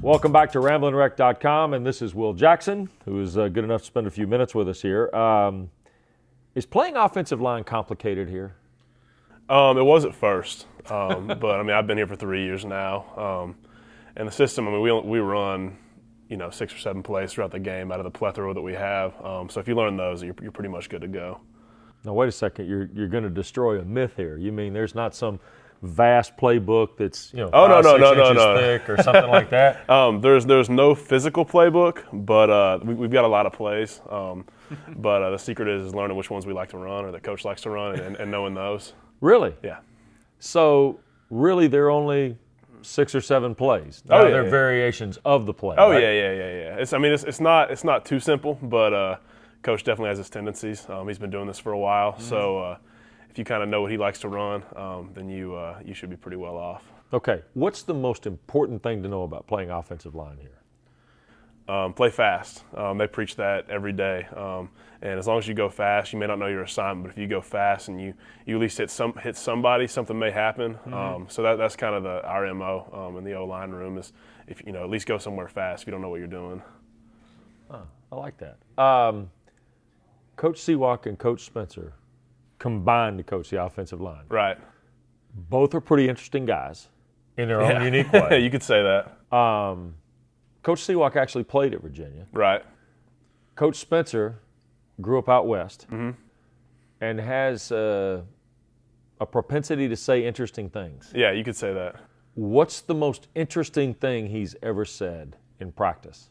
Welcome back to RamblingWreck.com, and this is Will Jackson, who is good enough to spend a few minutes with us here. Is playing offensive line complicated here? It was at first, but I mean I've been here for 3 years now, and the system. I mean we run 6 or 7 plays throughout the game out of the plethora that we have. So if you learn those, you're pretty much good to go. Now wait a second, you're going to destroy a myth here. You mean there's not some vast playbook that's 6 inches thick or something like that? There's no physical playbook, but we've got a lot of plays. But the secret is learning which ones we like to run or the coach likes to run and knowing those. Really? Yeah. So really there are only 6 or 7 plays. Now, they're variations of the play. Oh, right? yeah. It's not too simple, but coach definitely has his tendencies. He's been doing this for a while, so if you kind of know what he likes to run, then you should be pretty well off. Okay. What's the most important thing to know about playing offensive line here? Play fast. They preach that every day. And as long as you go fast, you may not know your assignment, but if you go fast and you at least hit somebody, something may happen. So that's kind of our MO in the O-line room is if at least go somewhere fast if you don't know what you're doing. I like that. Coach Seawalk and Coach Spencer combined to coach the offensive line. Right. Both are pretty interesting guys in their own unique way. You could say that. Coach Seawalk actually played at Virginia. Right. Coach Spencer grew up out west and has a propensity to say interesting things. Yeah, you could say that. What's the most interesting thing he's ever said in practice?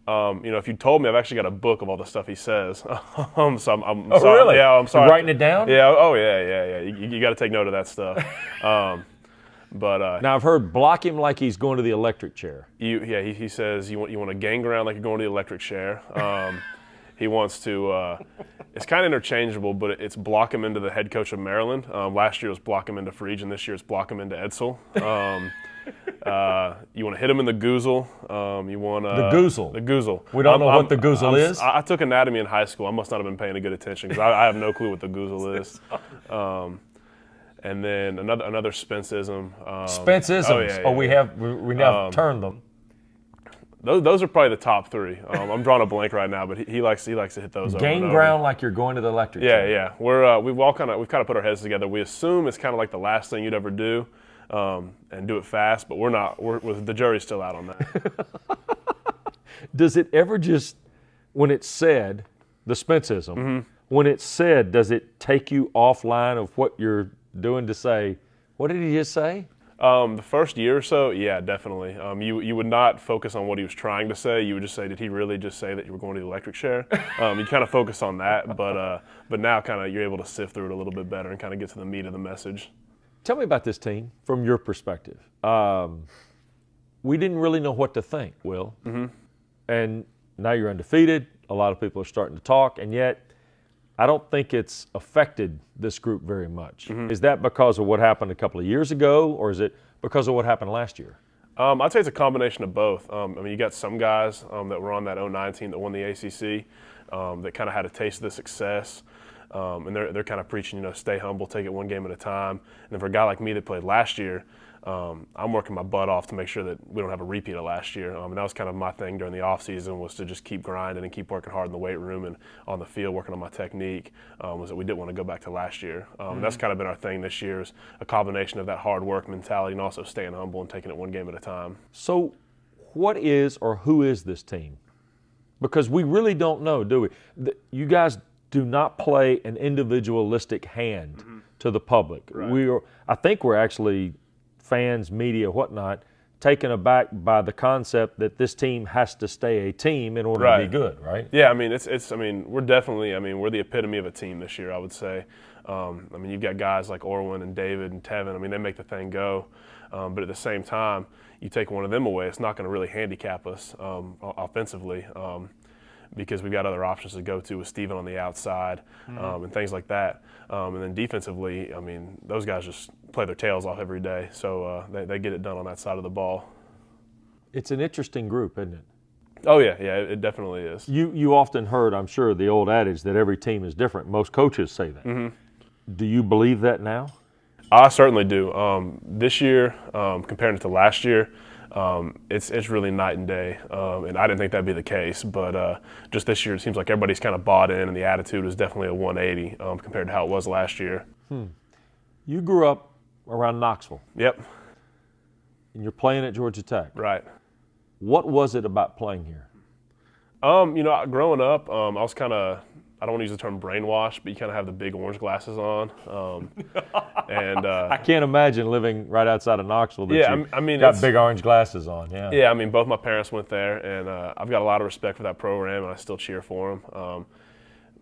If you told me, I've actually got a book of all the stuff he says. So I'm sorry. Really? Yeah, I'm sorry. You're writing it down? Yeah. Oh, yeah. You got to take note of that stuff. But now I've heard block him like he's going to the electric chair. He says you want to gang around like you're going to the electric chair. He wants to. It's kind of interchangeable, but it's block him into the head coach of Maryland. Last year was block him into Frege, and this year it's block him into Edsel. You want to hit him in the goozle. You want the goozle. The goozle. We don't know what the goozle is. I took anatomy in high school. I must not have been paying good attention because I have no clue what the goozle is. And then another Spenceism. Spenceisms. We now turned them. Those are probably the top 3. I'm drawing a blank right now, but he likes to hit those. Gain ground like you're going to the electric chair. Yeah. We've kind of put our heads together. We assume it's kind of like the last thing you'd ever do, and do it fast. But we're not. The jury's still out on that. Does it ever just, when it's said, the Spenceism, when it's said, does it take you offline of what you're doing to say, what did he just say? The first year or so, yeah, definitely. You would not focus on what he was trying to say. You would just say, did he really just say that you were going to the electric chair? You kind of focus on that, but now kind of you're able to sift through it a little bit better and kind of get to the meat of the message. Tell me about this team from your perspective. We didn't really know what to think, Will. And now you're undefeated. A lot of people are starting to talk, and yet I don't think it's affected this group very much. Is that because of what happened a couple of years ago, or is it because of what happened last year? I'd say it's a combination of both. You got some guys that were on that 09 team that won the ACC that kind of had a taste of the success, and they're kind of preaching, stay humble, take it one game at a time. And then for a guy like me that played last year, I'm working my butt off to make sure that we don't have a repeat of last year. And that was kind of my thing during the offseason, was to just keep grinding and keep working hard in the weight room and on the field, working on my technique, was that we didn't want to go back to last year. That's kind of been our thing this year, is a combination of that hard work mentality and also staying humble and taking it one game at a time. So what is or who is this team? Because we really don't know, do we? You guys do not play an individualistic hand to the public. Right. I think we're actually fans, media, whatnot, taken aback by the concept that this team has to stay a team in order to be good, right? Yeah, we're definitely, we're the epitome of a team this year, I would say. You've got guys like Orwin and David and Tevin. They make the thing go. But at the same time, you take one of them away, it's not going to really handicap us offensively. Because we've got other options to go to with Steven on the outside and things like that. And then defensively, those guys just play their tails off every day. So they get it done on that side of the ball. It's an interesting group, isn't it? Oh, yeah, it definitely is. You often heard, I'm sure, the old adage that every team is different. Most coaches say that. Do you believe that now? I certainly do. This year, comparing it to last year, It's really night and day, and I didn't think that'd be the case. But just this year, it seems like everybody's kind of bought in, and the attitude is definitely a 180 compared to how it was last year. You grew up around Knoxville. Yep. And you're playing at Georgia Tech. Right. What was it about playing here? Growing up, I was kind of, I don't want to use the term brainwashed, but you kind of have the big orange glasses on. And I can't imagine living right outside of Knoxville that you got big orange glasses on. Yeah. Yeah, I mean, both my parents went there, and I've got a lot of respect for that program, and I still cheer for them.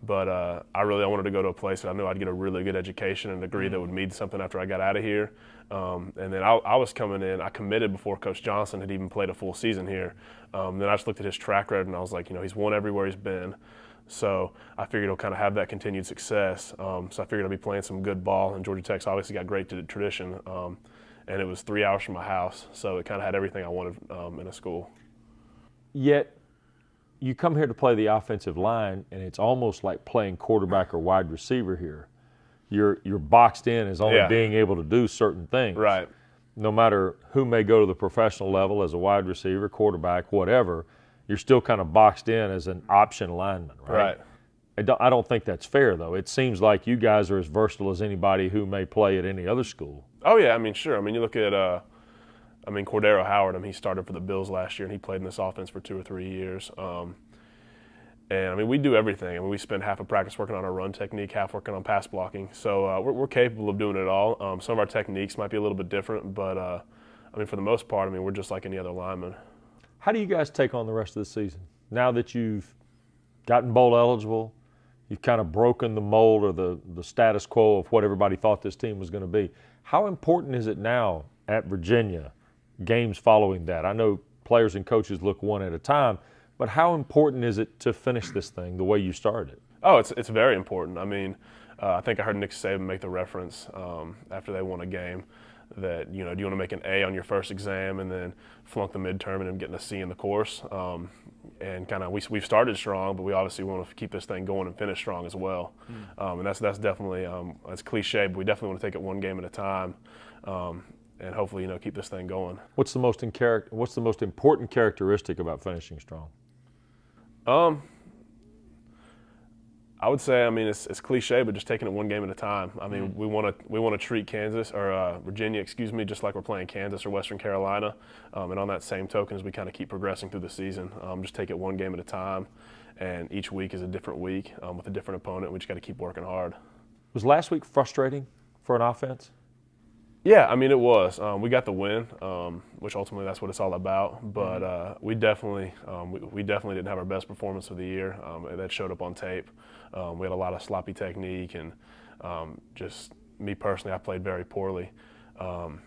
But I wanted to go to a place that I knew I'd get a really good education and a degree that would mean something after I got out of here. And then I was coming in. I committed before Coach Johnson had even played a full season here. Then I just looked at his track record, and I was like, he's won everywhere he's been. So I figured he'll kind of have that continued success. So I figured I'd be playing some good ball, and Georgia Tech's obviously got great tradition. And it was 3 hours from my house, so it kind of had everything I wanted in a school. Yet you come here to play the offensive line, and it's almost like playing quarterback or wide receiver here. You're boxed in as only being able to do certain things. Right. No matter who may go to the professional level as a wide receiver, quarterback, whatever, you're still kind of boxed in as an option lineman, right? I don't think that's fair, though. It seems like you guys are as versatile as anybody who may play at any other school. Oh, yeah, I mean, sure. I mean, you look at Cordero Howard, he started for the Bills last year, and he played in this offense for 2 or 3 years. And, we do everything. We spend half of practice working on our run technique, half working on pass blocking. So we're capable of doing it all. Some of our techniques might be a little bit different, but, for the most part, we're just like any other lineman. How do you guys take on the rest of the season? Now that you've gotten bowl eligible, you've kind of broken the mold or the status quo of what everybody thought this team was going to be. How important is it now at Virginia, games following that? I know players and coaches look one at a time, but how important is it to finish this thing the way you started? Oh, it's very important. I think I heard Nick Saban make the reference after they won a game that, do you want to make an A on your first exam and then flunk the midterm and then getting a C in the course? And kind of we've started strong, but we obviously want to keep this thing going and finish strong as well. And that's definitely it's cliche, but we definitely want to take it one game at a time, and hopefully keep this thing going. What's the most important characteristic about finishing strong? I would say, it's cliche, but just taking it one game at a time. We want to treat Kansas or Virginia, just like we're playing Kansas or Western Carolina. And on that same token, as we kind of keep progressing through the season, just take it one game at a time. And each week is a different week with a different opponent. We just got to keep working hard. Was last week frustrating for an offense? Yeah, it was. We got the win, which ultimately that's what it's all about. But we definitely didn't have our best performance of the year. That showed up on tape. We had a lot of sloppy technique, and just me personally, I played very poorly. And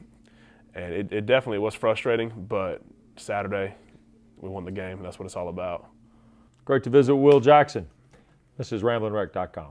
it definitely was frustrating. But Saturday, we won the game. That's what it's all about. Great to visit Will Jackson. This is RamblingWreck.com.